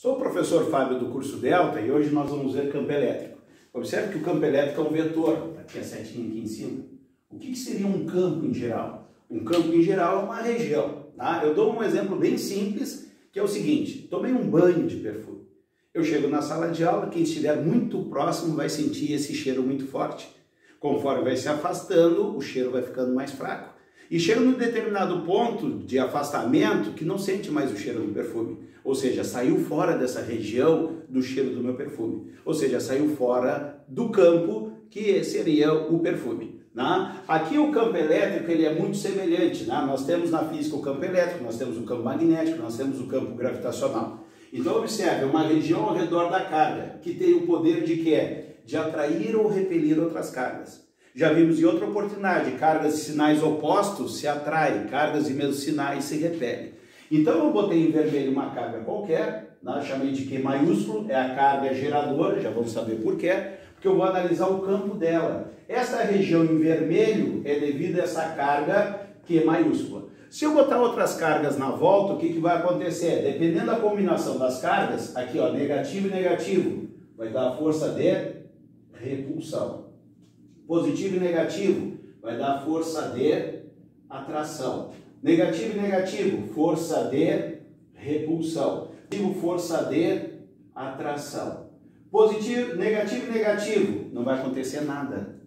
Sou o professor Fábio do curso Delta e hoje nós vamos ver campo elétrico. Observe que o campo elétrico é um vetor, aqui a setinha aqui em cima. O que seria um campo em geral? Um campo em geral é uma região. Tá? Eu dou um exemplo bem simples, que é o seguinte: tomei um banho de perfume. Eu chego na sala de aula, quem estiver muito próximo vai sentir esse cheiro muito forte. Conforme vai se afastando, o cheiro vai ficando mais fraco. E chega num determinado ponto de afastamento que não sente mais o cheiro do perfume. Ou seja, saiu fora dessa região do cheiro do meu perfume. Ou seja, saiu fora do campo que seria o perfume. Né? Aqui o campo elétrico ele é muito semelhante. Né? Nós temos na física o campo elétrico, nós temos o campo magnético, nós temos o campo gravitacional. Então observe, é uma região ao redor da carga que tem o poder de quê? De atrair ou repelir outras cargas. Já vimos em outra oportunidade, cargas de sinais opostos se atraem, cargas de mesmos sinais se repelem. Então eu botei em vermelho uma carga qualquer, né? Chamei de Q maiúsculo, é a carga geradora, já vamos saber por quê, porque eu vou analisar o campo dela. Essa região em vermelho é devido a essa carga Q maiúscula. Se eu botar outras cargas na volta, o que vai acontecer? Dependendo da combinação das cargas, aqui ó, negativo e negativo, vai dar a força de repulsão. Positivo e negativo vai dar força de atração. Negativo e negativo, força de repulsão. Positivo, força de atração. Positivo, negativo e negativo, não vai acontecer nada.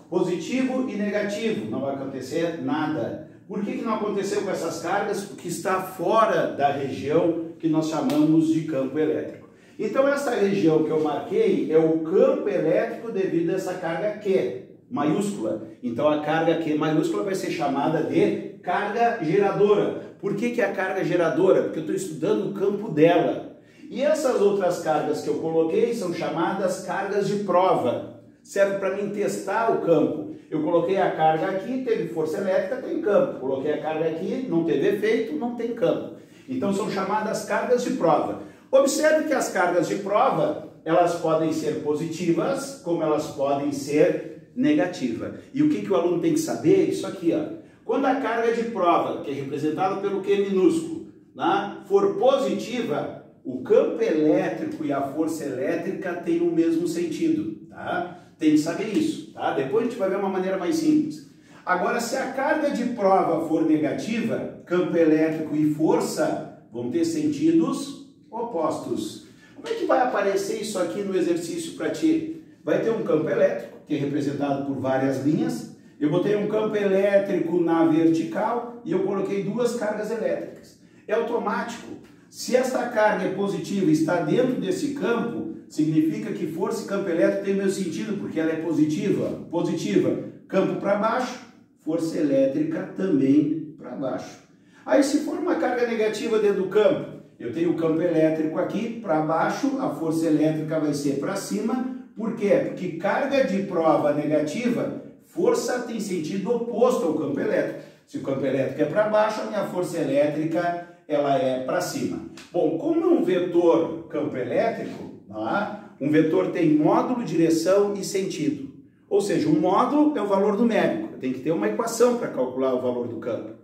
Positivo e negativo, não vai acontecer nada. Por que não aconteceu com essas cargas? Porque está fora da região que nós chamamos de campo elétrico. Então essa região que eu marquei é o campo elétrico devido a essa carga Q maiúscula. Então a carga Q maiúscula vai ser chamada de carga geradora. Por que é a carga geradora? Porque eu estou estudando o campo dela. E essas outras cargas que eu coloquei são chamadas cargas de prova. Serve para mim testar o campo. Eu coloquei a carga aqui, teve força elétrica, tem campo. Coloquei a carga aqui, não teve efeito, não tem campo. Então são chamadas cargas de prova. Observe que as cargas de prova, elas podem ser positivas, como elas podem ser negativa. E o que o aluno tem que saber? Isso aqui, ó. Quando a carga de prova, que é representada pelo Q minúsculo, né, for positiva, o campo elétrico e a força elétrica têm o mesmo sentido, tá? Tem que saber isso, tá? Depois a gente vai ver uma maneira mais simples. Agora, se a carga de prova for negativa, campo elétrico e força vão ter sentidos opostos. Como é que vai aparecer isso aqui no exercício para ti? Vai ter um campo elétrico, que é representado por várias linhas. Eu botei um campo elétrico na vertical e eu coloquei duas cargas elétricas. É automático. Se esta carga é positiva e está dentro desse campo, significa que força e campo elétrico tem o mesmo sentido, porque ela é positiva. Positiva, campo para baixo, força elétrica também para baixo. Aí se for uma carga negativa dentro do campo, eu tenho o campo elétrico aqui para baixo, a força elétrica vai ser para cima. Por quê? Porque carga de prova negativa, força tem sentido oposto ao campo elétrico. Se o campo elétrico é para baixo, a minha força elétrica ela é para cima. Bom, como é um vetor campo elétrico, um vetor tem módulo, direção e sentido. Ou seja, um módulo é o valor numérico. Eu tenho que ter uma equação para calcular o valor do campo.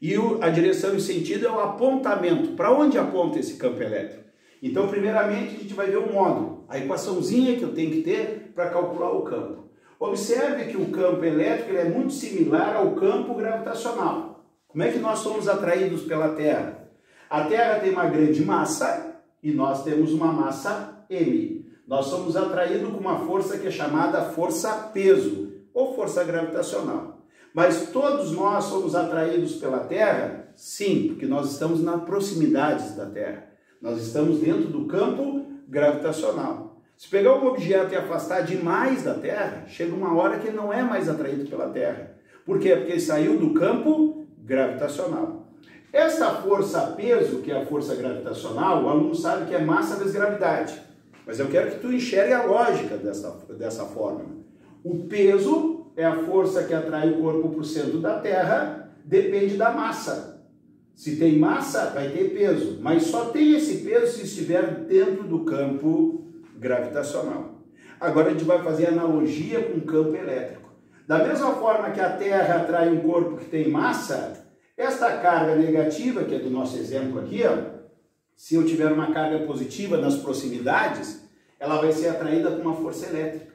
E a direção e o sentido é o apontamento. Para onde aponta esse campo elétrico? Então, primeiramente, a gente vai ver o módulo, a equaçãozinha que eu tenho que ter para calcular o campo. Observe que o campo elétrico é muito similar ao campo gravitacional. Como é que nós somos atraídos pela Terra? A Terra tem uma grande massa e nós temos uma massa M. Nós somos atraídos com uma força que é chamada força-peso ou força gravitacional. Mas todos nós somos atraídos pela Terra? Sim, porque nós estamos nas proximidades da Terra. Nós estamos dentro do campo gravitacional. Se pegar um objeto e afastar demais da Terra, chega uma hora que ele não é mais atraído pela Terra. Por quê? Porque ele saiu do campo gravitacional. Essa força-peso, que é a força gravitacional, o aluno sabe que é massa vezes gravidade. Mas eu quero que tu enxergue a lógica dessa forma. O peso é a força que atrai o corpo para o centro da Terra, depende da massa. Se tem massa, vai ter peso, mas só tem esse peso se estiver dentro do campo gravitacional. Agora a gente vai fazer analogia com o campo elétrico. Da mesma forma que a Terra atrai um corpo que tem massa, esta carga negativa, que é do nosso exemplo aqui, ó, se eu tiver uma carga positiva nas proximidades, ela vai ser atraída com uma força elétrica.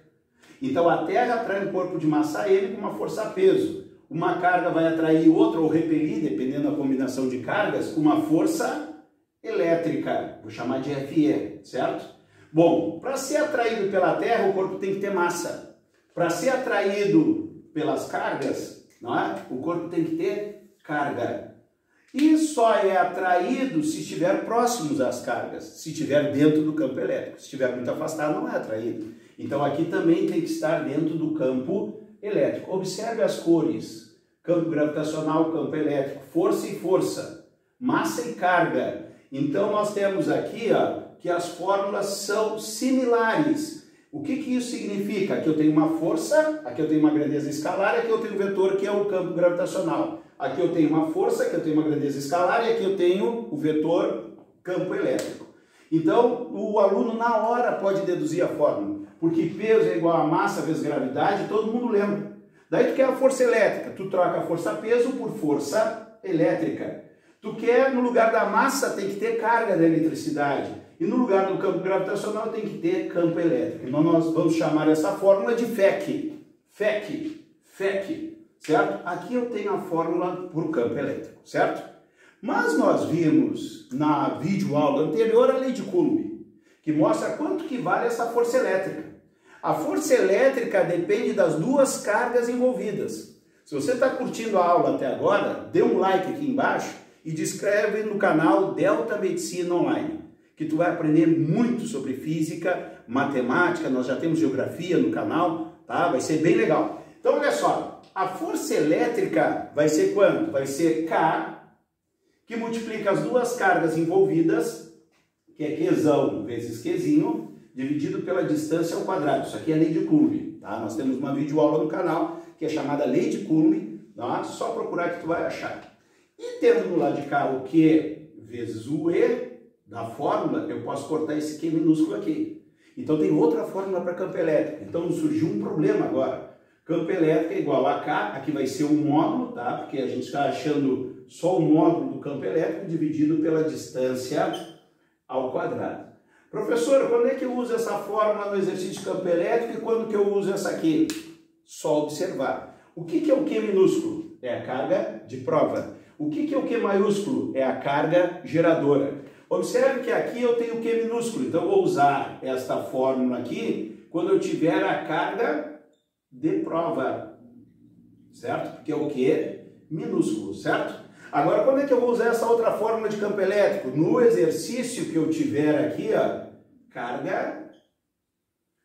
Então a Terra atrai um corpo de massa M com uma força-peso. Uma carga vai atrair outra ou repelir, dependendo da combinação de cargas, com uma força elétrica. Vou chamar de FE, certo? Bom, para ser atraído pela Terra, o corpo tem que ter massa. Para ser atraído pelas cargas, não é? O corpo tem que ter carga. E só é atraído se estiver próximos às cargas, se estiver dentro do campo elétrico. Se estiver muito afastado, não é atraído. Então aqui também tem que estar dentro do campo elétrico. Observe as cores: campo gravitacional, campo elétrico, força e força, massa e carga. Então nós temos aqui, ó, que as fórmulas são similares. O que isso significa? Aqui eu tenho uma força, aqui eu tenho uma grandeza escalar, aqui eu tenho um vetor que é o campo gravitacional. Aqui eu tenho uma força, aqui eu tenho uma grandeza escalar e aqui eu tenho o vetor campo elétrico. Então o aluno na hora pode deduzir a fórmula, porque peso é igual a massa vezes gravidade, todo mundo lembra. Daí tu quer a força elétrica, tu troca a força-peso por força elétrica. Tu quer, no lugar da massa, tem que ter carga da eletricidade. E no lugar do campo gravitacional tem que ter campo elétrico. Então nós vamos chamar essa fórmula de FEC. FEC, certo? Aqui eu tenho a fórmula para o campo elétrico, certo? Mas nós vimos na videoaula anterior a lei de Coulomb, que mostra quanto que vale essa força elétrica. A força elétrica depende das duas cargas envolvidas. Se você está curtindo a aula até agora, dê um like aqui embaixo e inscreve no canal Delta Medicina Online, que tu vai aprender muito sobre física, matemática, nós já temos geografia no canal, tá? Vai ser bem legal. Então, olha só, a força elétrica vai ser quanto? Vai ser K, que multiplica as duas cargas envolvidas, que é Qzão vezes Qzinho, dividido pela distância ao quadrado. Isso aqui é a lei de Coulomb, tá? Nós temos uma videoaula no canal, que é chamada lei de Coulomb, tá? Só procurar que tu vai achar. E tendo no lado de cá o Q vezes o E da fórmula, eu posso cortar esse Q minúsculo aqui. Então tem outra fórmula para campo elétrico. Então surgiu um problema agora. Campo elétrico é igual a K, aqui vai ser o módulo, tá? Porque a gente está achando só o módulo do campo elétrico dividido pela distância ao quadrado. Professor, quando é que eu uso essa fórmula no exercício de campo elétrico e quando que eu uso essa aqui? Só observar. O que é o Q minúsculo? É a carga de prova. O que é o Q maiúsculo? É a carga geradora. Observe que aqui eu tenho o Q minúsculo, então eu vou usar esta fórmula aqui quando eu tiver a carga de prova, certo? Porque é o Q minúsculo, certo? Agora, quando é que eu vou usar essa outra fórmula de campo elétrico? No exercício que eu tiver aqui, ó, carga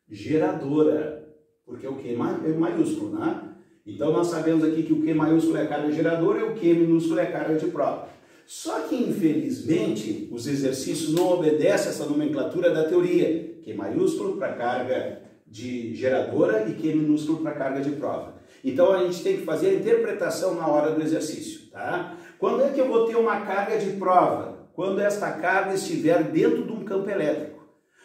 geradora, porque o Q é maiúsculo, né? Então nós sabemos aqui que o Q maiúsculo é a carga geradora e o Q minúsculo é a carga de prova. Só que, infelizmente, os exercícios não obedecem essa nomenclatura da teoria. Q maiúsculo para carga de geradora e Q minúsculo para carga de prova. Então a gente tem que fazer a interpretação na hora do exercício, tá? Quando é que eu vou ter uma carga de prova? Quando esta carga estiver dentro de um campo elétrico.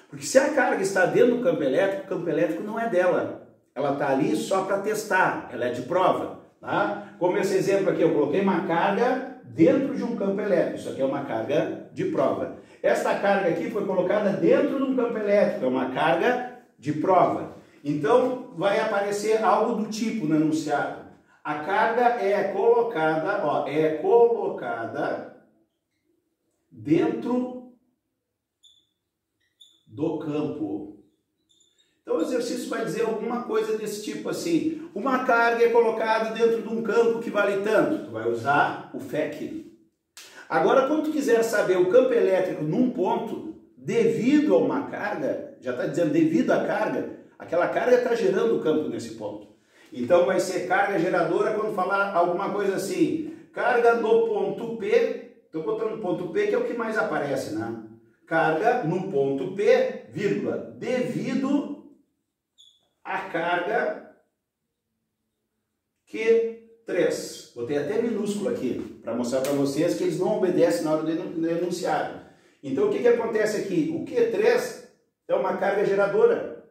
Porque se a carga está dentro do campo elétrico, o campo elétrico não é dela. Ela está ali só para testar, ela é de prova, tá? Como esse exemplo aqui, eu coloquei uma carga dentro de um campo elétrico, isso aqui é uma carga de prova. Esta carga aqui foi colocada dentro de um campo elétrico, é uma carga de prova. Então, vai aparecer algo do tipo no enunciado. A carga é colocada, ó, dentro do campo. Então o exercício vai dizer alguma coisa desse tipo assim. Uma carga é colocada dentro de um campo que vale tanto. Tu vai usar o FEC. Agora, quando tu quiser saber o campo elétrico num ponto, devido a uma carga, já está dizendo devido à carga, aquela carga está gerando o campo nesse ponto. Então vai ser carga geradora quando falar alguma coisa assim. Carga no ponto P, estou botando ponto P que é o que mais aparece, né? Carga no ponto P, vírgula, devido a carga Q3. Botei até minúsculo aqui, para mostrar para vocês que eles não obedecem na hora do enunciado. Então o que acontece aqui? O Q3 é uma carga geradora,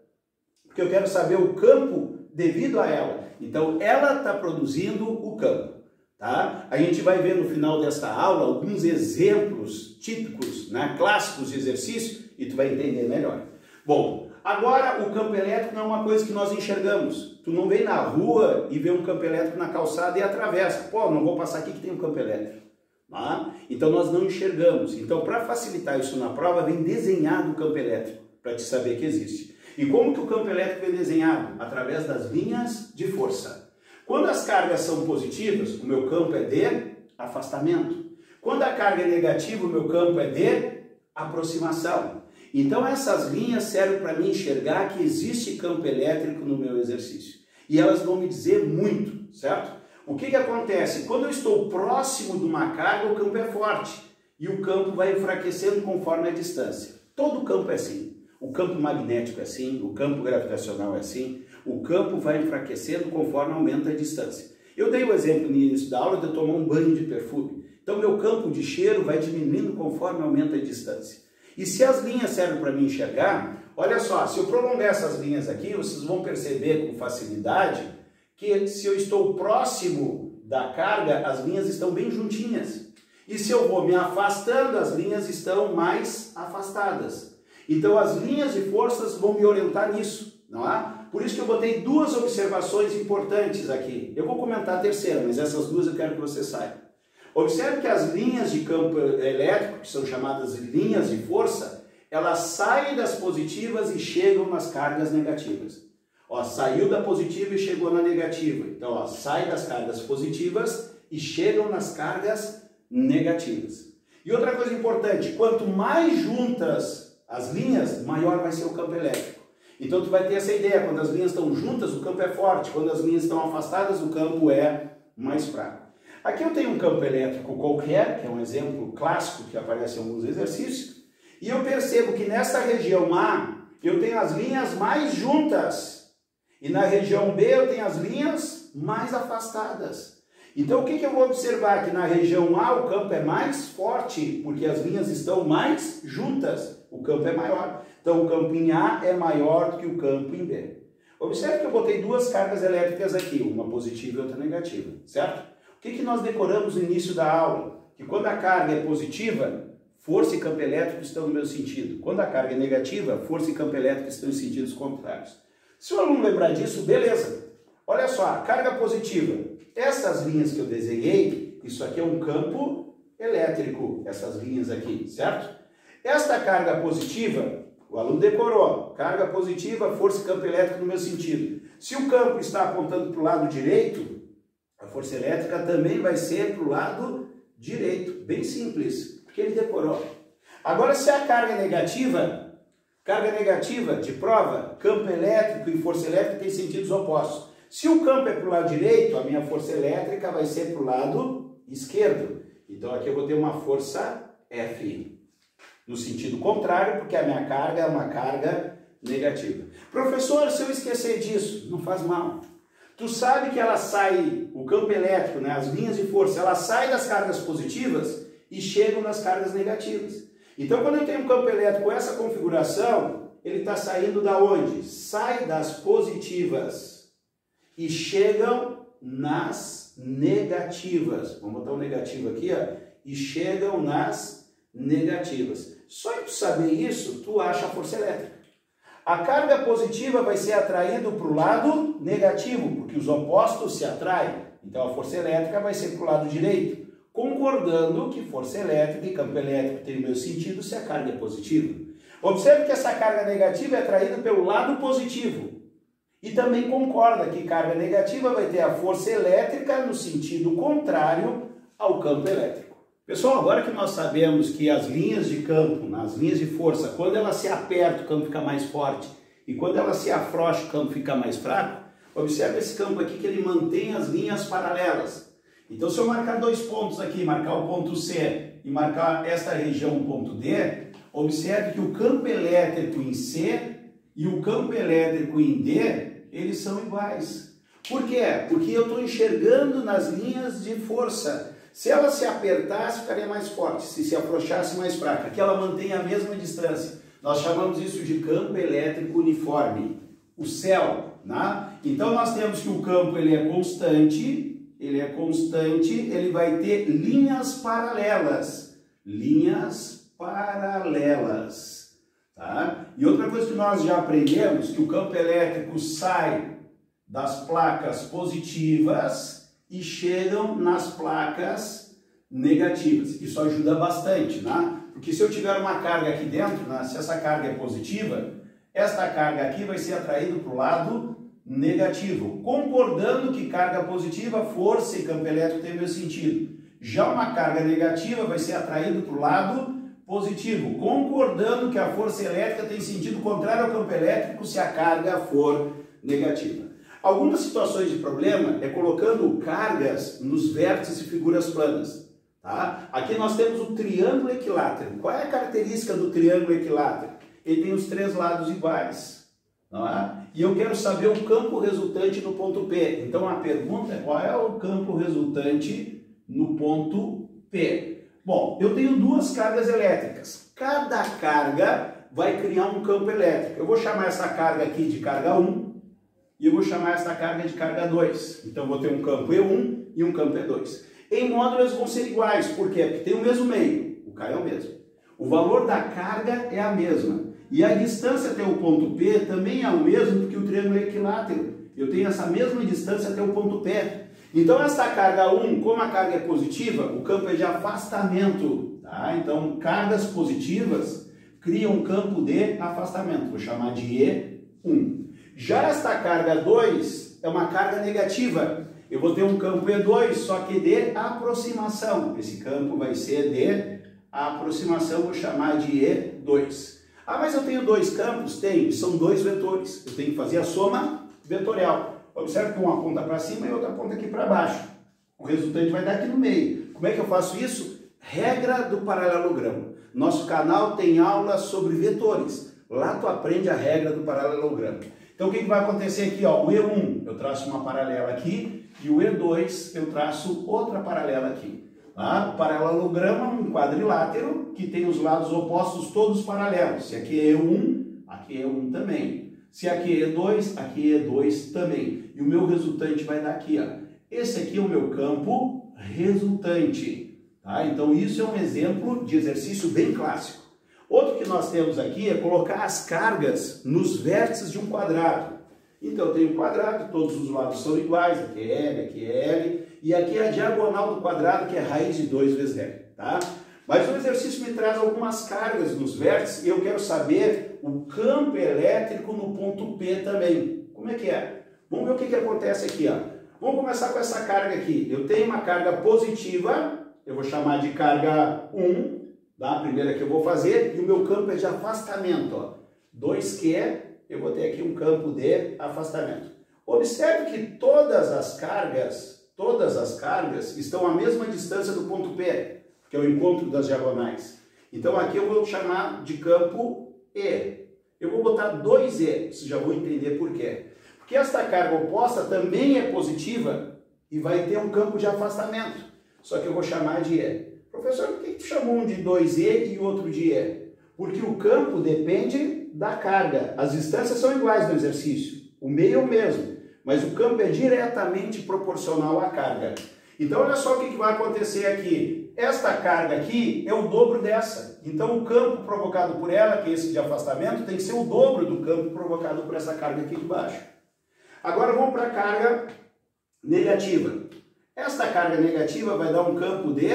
porque eu quero saber o campo devido a ela. Então ela está produzindo o campo. Tá? A gente vai ver no final desta aula alguns exemplos típicos, né, clássicos de exercício, e tu vai entender melhor. Bom, agora o campo elétrico não é uma coisa que nós enxergamos. Tu não vem na rua e vê um campo elétrico na calçada e atravessa. Pô, não vou passar aqui que tem um campo elétrico. Tá? Então nós não enxergamos. Então, para facilitar isso na prova, vem desenhado o campo elétrico, para te saber que existe. E como que o campo elétrico vem desenhado? Através das linhas de força. Quando as cargas são positivas, o meu campo é de afastamento. Quando a carga é negativa, o meu campo é de aproximação. Então essas linhas servem para mim enxergar que existe campo elétrico no meu exercício. E elas vão me dizer muito, certo? O que que acontece? Quando eu estou próximo de uma carga, o campo é forte. E o campo vai enfraquecendo conforme a distância. Todo campo é assim. O campo magnético é assim, o campo gravitacional é assim. O campo vai enfraquecendo conforme aumenta a distância. Eu dei o exemplo no início da aula de eu tomar um banho de perfume. Então, meu campo de cheiro vai diminuindo conforme aumenta a distância. E se as linhas servem para me enxergar, olha só, se eu prolongar essas linhas aqui, vocês vão perceber com facilidade que se eu estou próximo da carga, as linhas estão bem juntinhas. E se eu vou me afastando, as linhas estão mais afastadas. Então, as linhas de forças vão me orientar nisso, não é? Por isso que eu botei duas observações importantes aqui. Eu vou comentar a terceira, mas essas duas eu quero que você saiba. Observe que as linhas de campo elétrico, que são chamadas linhas de força, elas saem das positivas e chegam nas cargas negativas. Ó, saiu da positiva e chegou na negativa. Então, ó, sai das cargas positivas e chegam nas cargas negativas. E outra coisa importante, quanto mais juntas as linhas, maior vai ser o campo elétrico. Então tu vai ter essa ideia, quando as linhas estão juntas, o campo é forte, quando as linhas estão afastadas, o campo é mais fraco. Aqui eu tenho um campo elétrico qualquer, que é um exemplo clássico que aparece em alguns exercícios, e eu percebo que nessa região A, eu tenho as linhas mais juntas, e na região B eu tenho as linhas mais afastadas. Então o que eu vou observar? Que na região A o campo é mais forte, porque as linhas estão mais juntas, o campo é maior. Então o campo em A é maior do que o campo em B. Observe que eu botei duas cargas elétricas aqui, uma positiva e outra negativa, certo? O que nós decoramos no início da aula? Que quando a carga é positiva, força e campo elétrico estão no meu sentido. Quando a carga é negativa, força e campo elétrico estão em sentidos contrários. Se o aluno lembrar disso, beleza. Olha só, a carga positiva. Essas linhas que eu desenhei, isso aqui é um campo elétrico, essas linhas aqui, certo? Esta carga positiva, o aluno decorou, carga positiva, força e campo elétrico no meu sentido. Se o campo está apontando para o lado direito, a força elétrica também vai ser para o lado direito, bem simples, porque ele decorou. Agora, se a carga é negativa de prova, campo elétrico e força elétrica têm sentidos opostos. Se o campo é para o lado direito, a minha força elétrica vai ser para o lado esquerdo. Então aqui eu vou ter uma força F. No sentido contrário, porque a minha carga é uma carga negativa. Professor, se eu esquecer disso, não faz mal. Tu sabe que ela sai, o campo elétrico, né, as linhas de força, ela sai das cargas positivas e chegam nas cargas negativas. Então quando eu tenho um campo elétrico com essa configuração, ele está saindo da onde? Sai das positivas e chegam nas negativas. Vamos botar um negativo aqui, ó, e chegam nas negativas. Só em tu saber isso, tu acha a força elétrica. A carga positiva vai ser atraída para o lado negativo, porque os opostos se atraem. Então a força elétrica vai ser para o lado direito, concordando que força elétrica e campo elétrico tem o mesmo sentido se a carga é positiva. Observe que essa carga negativa é atraída pelo lado positivo. E também concorda que carga negativa vai ter a força elétrica no sentido contrário ao campo elétrico. Pessoal, agora que nós sabemos que as linhas de campo, as linhas de força, quando ela se aperta, o campo fica mais forte, e quando ela se afrouxa, o campo fica mais fraco, observe esse campo aqui que ele mantém as linhas paralelas. Então, se eu marcar dois pontos aqui, marcar o ponto C e marcar esta região, o ponto D, observe que o campo elétrico em C e o campo elétrico em D, eles são iguais. Por quê? Porque eu estou enxergando nas linhas de força. Se ela se apertasse, ficaria mais forte. Se afrouxasse, mais fraca. Aqui ela mantém a mesma distância. Nós chamamos isso de campo elétrico uniforme. O céu, né? Então nós temos que o campo ele é constante ele é constante, ele vai ter linhas paralelas. Linhas paralelas. Tá? E outra coisa que nós já aprendemos, que o campo elétrico sai das placas positivas e chegam nas placas negativas. Isso ajuda bastante, né? Porque se eu tiver uma carga aqui dentro, né, se essa carga é positiva, esta carga aqui vai ser atraída para o lado negativo, concordando que carga positiva, força e campo elétrico tem o mesmo sentido. Já uma carga negativa vai ser atraída para o lado positivo, concordando que a força elétrica tem sentido contrário ao campo elétrico se a carga for negativa. Algumas situações de problema é colocando cargas nos vértices e figuras planas. Tá? Aqui nós temos o triângulo equilátero. Qual é a característica do triângulo equilátero? Ele tem os três lados iguais. Não é? E eu quero saber o campo resultante no ponto P. Então a pergunta é: qual é o campo resultante no ponto P? Bom, eu tenho duas cargas elétricas. Cada carga vai criar um campo elétrico. Eu vou chamar essa carga aqui de carga 1 e eu vou chamar essa carga de carga 2. Então eu vou ter um campo E1 e um campo E2. Em módulo eles vão ser iguais. Por quê? Porque tem o mesmo meio. O K é o mesmo. O valor da carga é a mesma. E a distância até o ponto P também é o mesmo, porque o triângulo é equilátero. Eu tenho essa mesma distância até o ponto P. Então esta carga 1, como a carga é positiva, o campo é de afastamento. Tá? Então cargas positivas criam um campo de afastamento. Vou chamar de E1. Já esta carga 2 é uma carga negativa. Eu vou ter um campo E2, só que de aproximação. Esse campo vai ser de aproximação, vou chamar de E2. Ah, mas eu tenho dois campos? Tenho, são dois vetores. Eu tenho que fazer a soma vetorial. Observe que uma aponta para cima e outra aponta aqui para baixo. O resultante vai dar aqui no meio. Como é que eu faço isso? Regra do paralelogramo. Nosso canal tem aula sobre vetores. Lá tu aprende a regra do paralelogramo. Então o que vai acontecer aqui? Ó, o E1 eu traço uma paralela aqui e o E2 eu traço outra paralela aqui. Tá? O paralelogramo é um quadrilátero que tem os lados opostos todos paralelos. Se aqui é E1, aqui é E1 também. Se aqui é E2, aqui é E2 também. E o meu resultante vai dar aqui. Ó. Esse aqui é o meu campo resultante. Tá? Então isso é um exemplo de exercício bem clássico. Outro que nós temos aqui é colocar as cargas nos vértices de um quadrado. Então eu tenho um quadrado, todos os lados são iguais, aqui é L, aqui é L, e aqui é a diagonal do quadrado, que é raiz de 2 vezes L. Tá? Mas o exercício me traz algumas cargas nos vértices e eu quero saber o campo elétrico no ponto P também. Como é que é? Vamos ver o que acontece aqui. Ó. Vamos começar com essa carga aqui. Eu tenho uma carga positiva, eu vou chamar de carga 1, tá? A primeira que eu vou fazer, e o meu campo é de afastamento. Ó. 2Q, eu vou ter aqui um campo de afastamento. Observe que todas as cargas estão à mesma distância do ponto P, que é o encontro das diagonais. Então aqui eu vou chamar de campo E. Eu vou botar 2E, vocês já vão entender por quê. Porque esta carga oposta também é positiva e vai ter um campo de afastamento. Só que eu vou chamar de E. Professor, por que tu chamou um de 2E e outro de E? Porque o campo depende da carga. As distâncias são iguais no exercício. O meio é o mesmo. Mas o campo é diretamente proporcional à carga. Então olha só o que vai acontecer aqui. Esta carga aqui é o dobro dessa. Então o campo provocado por ela, que é esse de afastamento, tem que ser o dobro do campo provocado por essa carga aqui de baixo. Agora vamos para a carga negativa. Esta carga negativa vai dar um campo de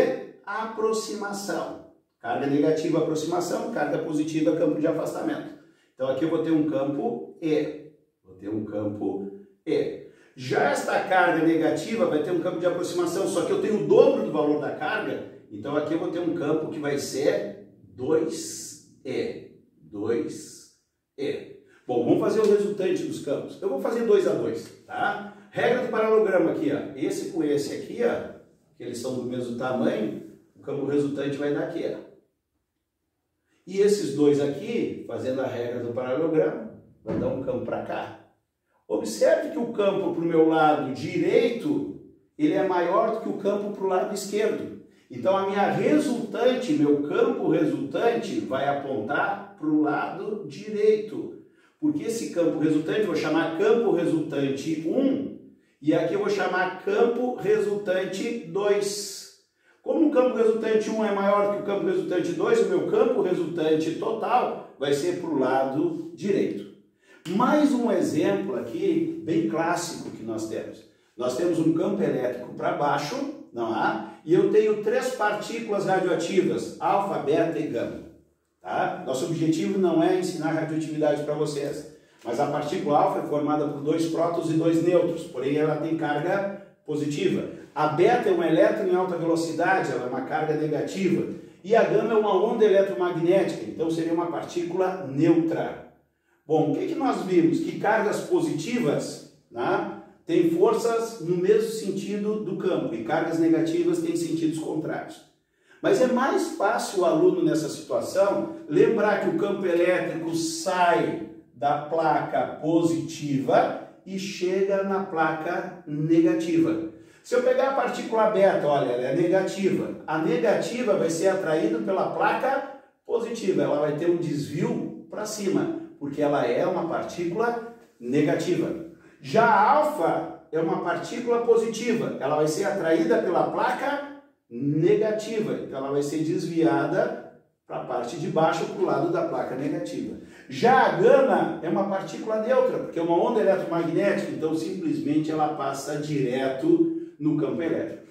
aproximação. Carga negativa, aproximação. Carga positiva, campo de afastamento. Então aqui eu vou ter um campo E. Vou ter um campo E. Já esta carga negativa vai ter um campo de aproximação, só que eu tenho o dobro do valor da carga, então aqui eu vou ter um campo que vai ser 2E. 2E. Bom, vamos fazer o resultante dos campos. Eu vou fazer 2 a 2, tá? Regra do paralelogramo aqui, ó. Esse com esse aqui, ó, que eles são do mesmo tamanho, o campo resultante vai dar aqui, ó. E esses dois aqui, fazendo a regra do paralelogramo, vai dar um campo para cá. Observe que o campo para o meu lado direito, ele é maior do que o campo para o lado esquerdo. Então a minha resultante, meu campo resultante, vai apontar para o lado direito. Porque esse campo resultante, eu vou chamar campo resultante 1, E aqui eu vou chamar campo resultante 2. Como o campo resultante 1 é maior que o campo resultante 2, o meu campo resultante total vai ser para o lado direito. Mais um exemplo aqui, bem clássico que nós temos. Nós temos um campo elétrico para baixo, não há? E eu tenho 3 partículas radioativas, alfa, beta e gama. Tá? Nosso objetivo não é ensinar radioatividade para vocês, mas a partícula alfa é formada por 2 prótons e 2 nêutrons, porém ela tem carga positiva. A beta é um elétron em alta velocidade, ela é uma carga negativa. E a gama é uma onda eletromagnética, então seria uma partícula neutra. Bom, o que nós vimos? Que cargas positivas, né, têm forças no mesmo sentido do campo e cargas negativas têm sentidos contrários. Mas é mais fácil o aluno nessa situação lembrar que o campo elétrico sai da placa positiva e chega na placa negativa. Se eu pegar a partícula beta, olha, ela é negativa. A negativa vai ser atraída pela placa positiva. Ela vai ter um desvio para cima, porque ela é uma partícula negativa. Já a alfa é uma partícula positiva. Ela vai ser atraída pela placa negativa. Então ela vai ser desviada para a parte de baixo, para o lado da placa negativa. Já a gama é uma partícula neutra, porque é uma onda eletromagnética, então simplesmente ela passa direto no campo elétrico.